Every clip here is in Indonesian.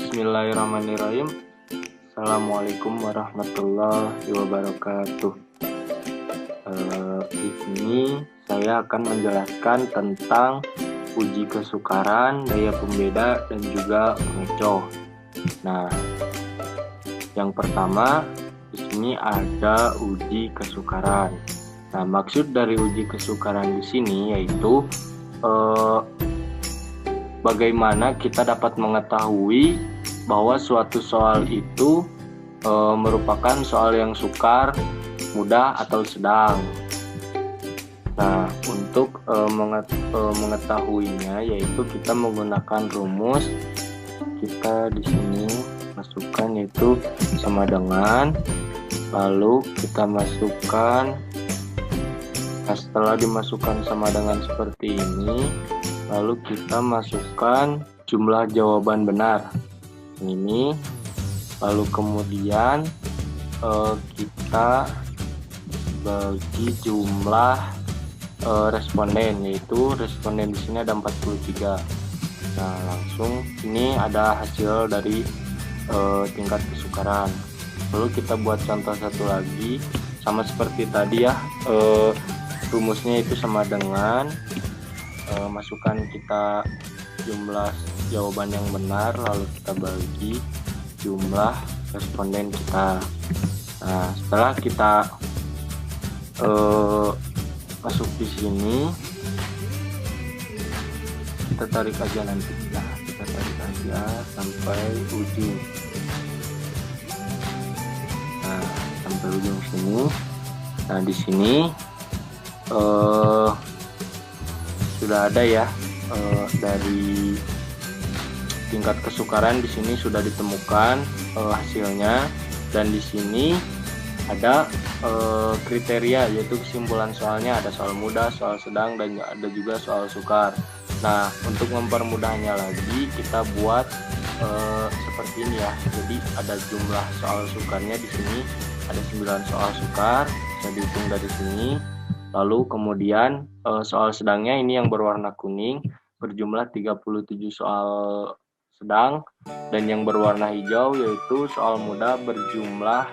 Bismillahirrahmanirrahim. Assalamualaikum warahmatullahi wabarakatuh. Di sini saya akan menjelaskan tentang uji kesukaran, daya pembeda, dan juga pengecoh. Nah, yang pertama di sini ada uji kesukaran. Nah, maksud dari uji kesukaran di sini yaitu bagaimana kita dapat mengetahui bahwa suatu soal itu merupakan soal yang sukar, mudah, atau sedang. Nah, untuk mengetahuinya yaitu kita menggunakan rumus. Kita di sini masukkan yaitu sama dengan, lalu kita masukkan. Nah, setelah dimasukkan sama dengan seperti ini, lalu kita masukkan jumlah jawaban benar ini, lalu kemudian kita bagi jumlah responden, yaitu responden di sini ada 43. Nah, langsung ini ada hasil dari tingkat kesukaran. Lalu kita buat contoh satu lagi, sama seperti tadi ya, rumusnya itu sama dengan masukkan kita jumlah jawaban yang benar, lalu kita bagi jumlah responden kita. Nah, setelah kita masuk di sini, kita tarik aja nanti. Nah, kita tarik aja sampai ujung. Nah, sampai ujung sini. Nah, di sini sudah ada ya dari tingkat kesukaran di sini sudah ditemukan hasilnya, dan di sini ada kriteria, yaitu kesimpulan soalnya ada soal mudah, soal sedang, dan ada juga soal sukar. Nah, untuk mempermudahnya lagi kita buat seperti ini ya. Jadi ada jumlah soal sukarnya di sini ada 9 soal sukar, bisa dihitung dari sini. Lalu kemudian soal sedangnya ini yang berwarna kuning berjumlah 37 soal sedang, dan yang berwarna hijau yaitu soal mudah berjumlah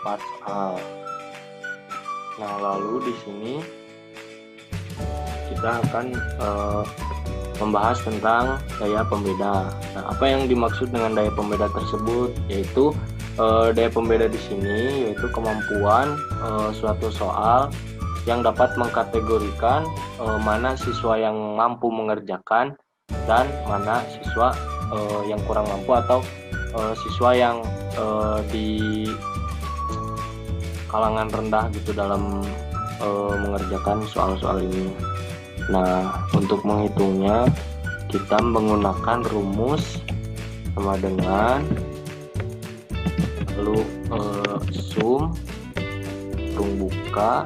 4 soal. Nah, lalu di sini kita akan membahas tentang daya pembeda. Nah, apa yang dimaksud dengan daya pembeda tersebut? Yaitu daya pembeda di sini yaitu kemampuan suatu soal yang dapat mengkategorikan mana siswa yang mampu mengerjakan dan mana siswa yang kurang mampu, atau siswa yang di kalangan rendah gitu dalam mengerjakan soal-soal ini. Nah, untuk menghitungnya kita menggunakan rumus sama dengan lalu sum kurung buka.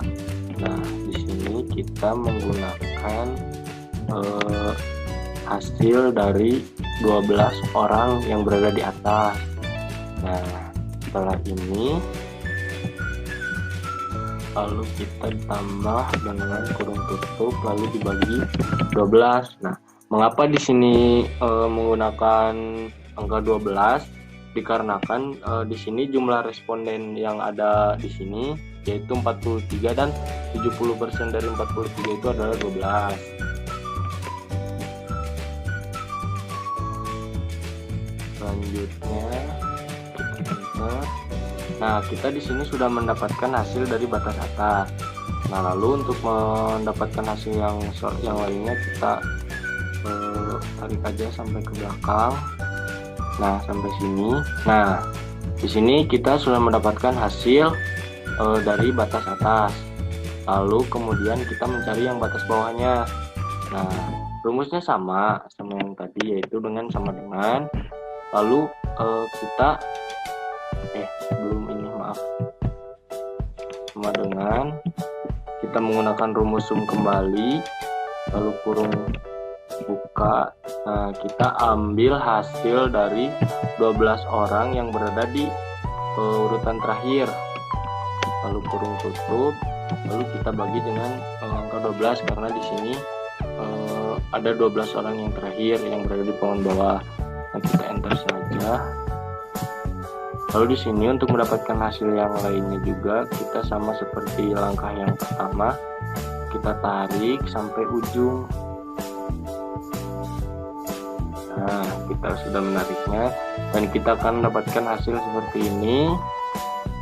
Nah, di sini kita menggunakan hasil dari 12 orang yang berada di atas. Nah, setelah ini lalu kita tambah dengan kurung tutup lalu dibagi 12. Nah, mengapa di sini menggunakan angka 12? Dikarenakan di sini jumlah responden yang ada di sini yaitu 43, dan 70% dari 43 itu adalah 12. Selanjutnya kita enter. Nah, kita di sini sudah mendapatkan hasil dari batas atas. Nah, lalu untuk mendapatkan hasil yang lainnya kita tarik aja sampai ke belakang. Nah, sampai sini. Nah, di sini kita sudah mendapatkan hasil dari batas atas. Lalu kemudian kita mencari yang batas bawahnya. Nah, rumusnya sama yang tadi, yaitu sama dengan. Lalu kita sebelum ini sama dengan kita menggunakan rumus sum kembali, lalu kurung buka. Nah, kita ambil hasil dari 12 orang yang berada di urutan terakhir, lalu kurung tutup, lalu kita bagi dengan angka 12 karena di sini ada 12 orang yang terakhir yang berada di pohon bawah. Nah, kita enter saja. Lalu di sini untuk mendapatkan hasil yang lainnya juga kita sama seperti langkah yang pertama, kita tarik sampai ujung. Nah, kita sudah menariknya dan kita akan mendapatkan hasil seperti ini.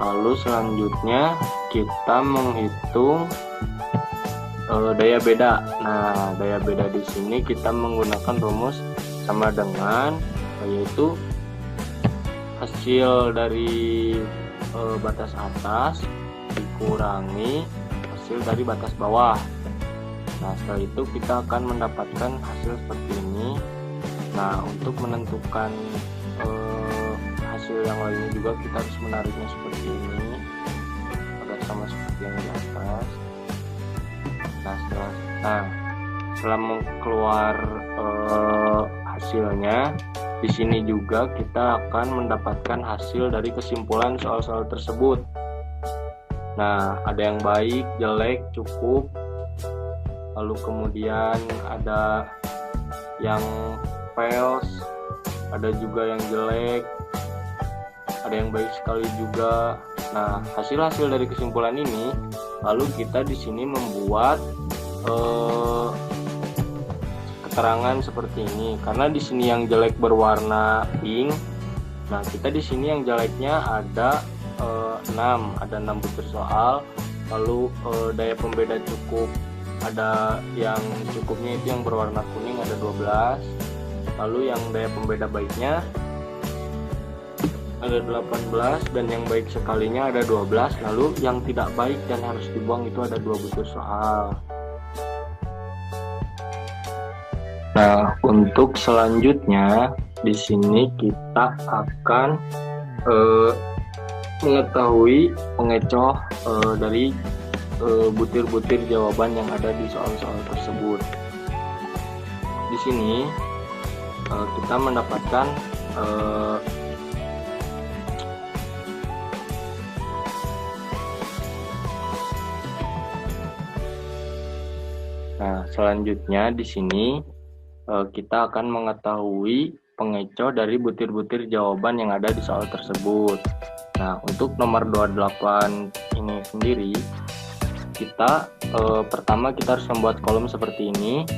Lalu selanjutnya kita menghitung daya beda. Nah, daya beda di sini kita menggunakan rumus sama dengan yaitu hasil dari batas atas dikurangi hasil dari batas bawah. Nah, setelah itu kita akan mendapatkan hasil seperti ini. Nah, untuk menentukan hasil yang lainnya juga kita harus menariknya seperti ini agar sama seperti yang di atas. Nah, setelah keluar hasilnya, di sini juga kita akan mendapatkan hasil dari kesimpulan soal-soal tersebut. Nah, ada yang baik, jelek, cukup, lalu kemudian ada yang fails, ada juga yang jelek, ada yang baik sekali juga. Nah, hasil-hasil dari kesimpulan ini, lalu kita di sini membuat keterangan seperti ini. Karena di sini yang jelek berwarna pink. Nah, kita di sini yang jeleknya ada 6, ada 6 butir soal. Lalu daya pembeda cukup, ada yang cukupnya itu yang berwarna kuning ada 12. Lalu yang daya pembeda baiknya ada 18 dan yang baik sekalinya ada 12. Lalu yang tidak baik dan harus dibuang itu ada 2 butir soal. Nah, untuk selanjutnya di sini kita akan mengetahui pengecoh dari butir-butir jawaban yang ada di soal-soal tersebut. Di sini kita mendapatkan nah, selanjutnya di sini kita akan mengetahui pengecoh dari butir-butir jawaban yang ada di soal tersebut. Nah, untuk nomor 28 ini sendiri, kita pertama kita harus membuat kolom seperti ini.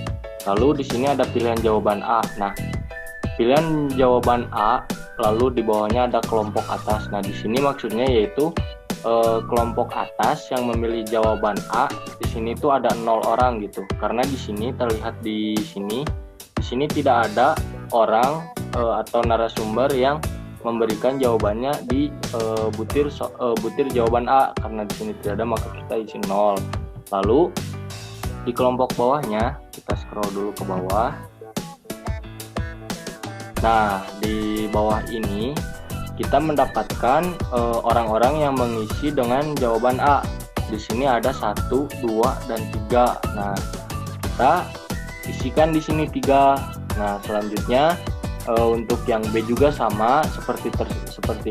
Lalu di sini ada pilihan jawaban A. Nah, pilihan jawaban A, lalu di bawahnya ada kelompok atas. Nah, di sini maksudnya yaitu kelompok atas yang memilih jawaban A. Di sini tuh ada 0 orang gitu. Karena di sini terlihat di sini tidak ada orang atau narasumber yang memberikan jawabannya di butir jawaban A. Karena di sini tidak ada, maka kita isi 0. Lalu di kelompok bawahnya kita scroll dulu ke bawah. Nah, di bawah ini kita mendapatkan orang-orang yang mengisi dengan jawaban A. Di sini ada 1, 2, dan 3. Nah, kita isikan di sini 3. Nah, selanjutnya untuk yang B juga sama seperti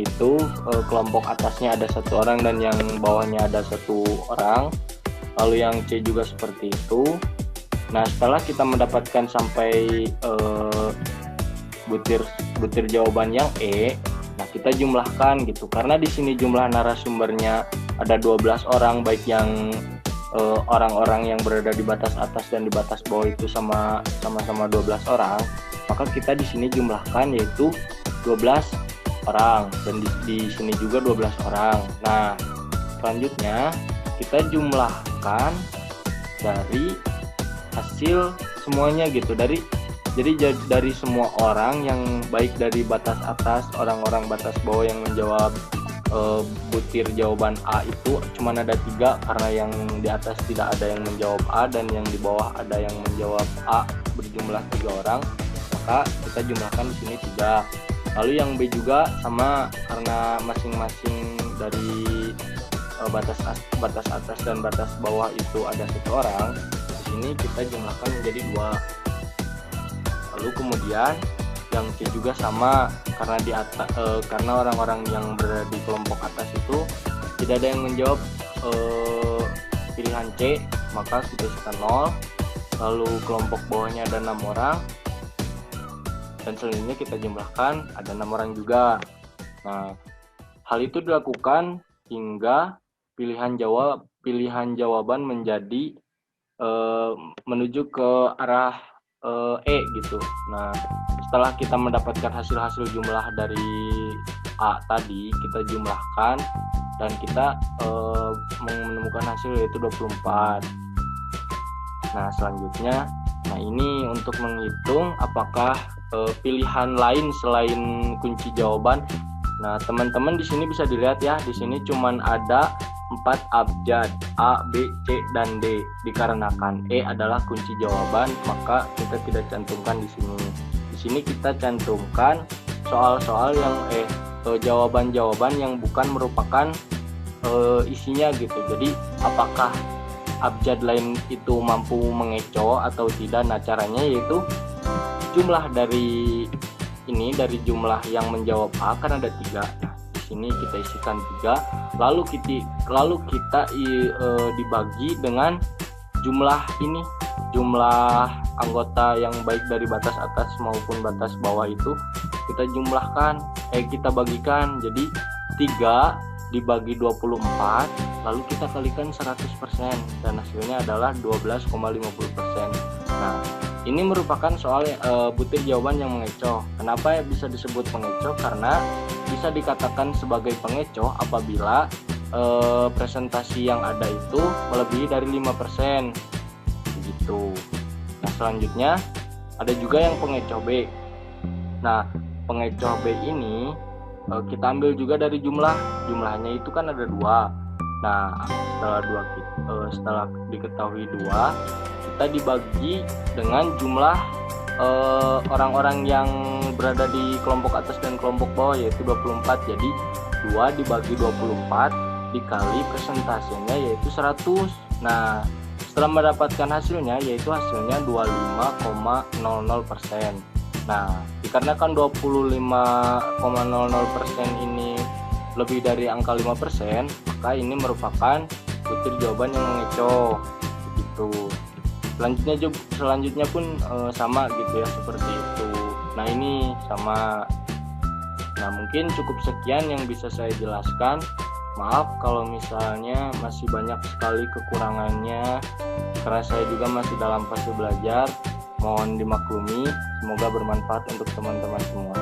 itu. Kelompok atasnya ada 1 orang dan yang bawahnya ada 1 orang. Lalu yang C juga seperti itu. Nah, setelah kita mendapatkan sampai butir jawaban yang E, nah kita jumlahkan gitu. Karena di sini jumlah narasumbernya ada 12 orang, baik yang orang-orang yang berada di batas atas dan di batas bawah itu sama-sama 12 orang, maka kita di sini jumlahkan yaitu 12 orang dan di sini juga 12 orang. Nah, selanjutnya kita jumlahkan dari hasil semuanya gitu. Jadi dari semua orang yang baik dari batas atas, orang-orang batas bawah yang menjawab butir jawaban A itu cuma ada 3, karena yang di atas tidak ada yang menjawab A dan yang di bawah ada yang menjawab A berjumlah 3 orang, maka kita jumlahkan di sini 3. Lalu yang B juga sama, karena masing-masing dari batas atas dan batas bawah itu ada 1 orang. Di sini kita jumlahkan menjadi 2. Lalu kemudian yang C juga sama, karena karena orang-orang yang berada di kelompok atas itu tidak ada yang menjawab pilihan C, maka kita isikan 0. Lalu kelompok bawahnya ada 6 orang. dan selanjutnya kita jumlahkan, ada 6 orang juga. Nah, hal itu dilakukan hingga pilihan jawaban menjadi menuju ke arah E gitu. Nah, setelah kita mendapatkan hasil jumlah dari A tadi, kita jumlahkan dan kita menemukan hasil yaitu 24. Nah, selanjutnya, ini untuk menghitung apakah pilihan lain selain kunci jawaban. Nah, teman-teman di sini bisa dilihat ya, di sini cuman ada 4 abjad A, B, C, dan D. Dikarenakan E adalah kunci jawaban, maka kita tidak cantumkan di sini. Di sini kita cantumkan soal-soal yang jawaban-jawaban yang bukan merupakan isinya gitu. Jadi apakah abjad lain itu mampu mengecoh atau tidak? Nah, caranya yaitu jumlah dari jumlah yang menjawab A kan ada 3. Nah, di sini kita isikan 3, lalu kita dibagi dengan jumlah anggota yang baik dari batas atas maupun batas bawah itu kita jumlahkan, kita bagikan. Jadi 3 dibagi 24, lalu kita kalikan 100% dan hasilnya adalah 12,50%. Nah, ini merupakan soal butir jawaban yang mengecoh. Kenapa bisa disebut pengecoh? Karena bisa dikatakan sebagai pengecoh apabila presentasi yang ada itu melebihi dari 5%. Begitu. Nah, selanjutnya ada juga yang pengecoh B. Nah, pengecoh B ini kita ambil juga dari jumlahnya itu kan ada 2. Nah, setelah diketahui 2, kita dibagi dengan jumlah orang-orang yang berada di kelompok atas dan kelompok bawah yaitu 24. Jadi 2 dibagi 24 dikali presentasinya yaitu 100. Nah, setelah mendapatkan hasilnya yaitu hasilnya 25,00%. Nah, dikarenakan 25,00% ini lebih dari angka 5%, maka ini merupakan butir jawaban yang mengecoh gitu. Selanjutnya pun sama gitu ya, seperti itu. Nah, ini sama. Nah, mungkin cukup sekian yang bisa saya jelaskan. Maaf kalau misalnya masih banyak sekali kekurangannya, karena saya juga masih dalam fase belajar. Mohon dimaklumi, semoga bermanfaat untuk teman-teman semua.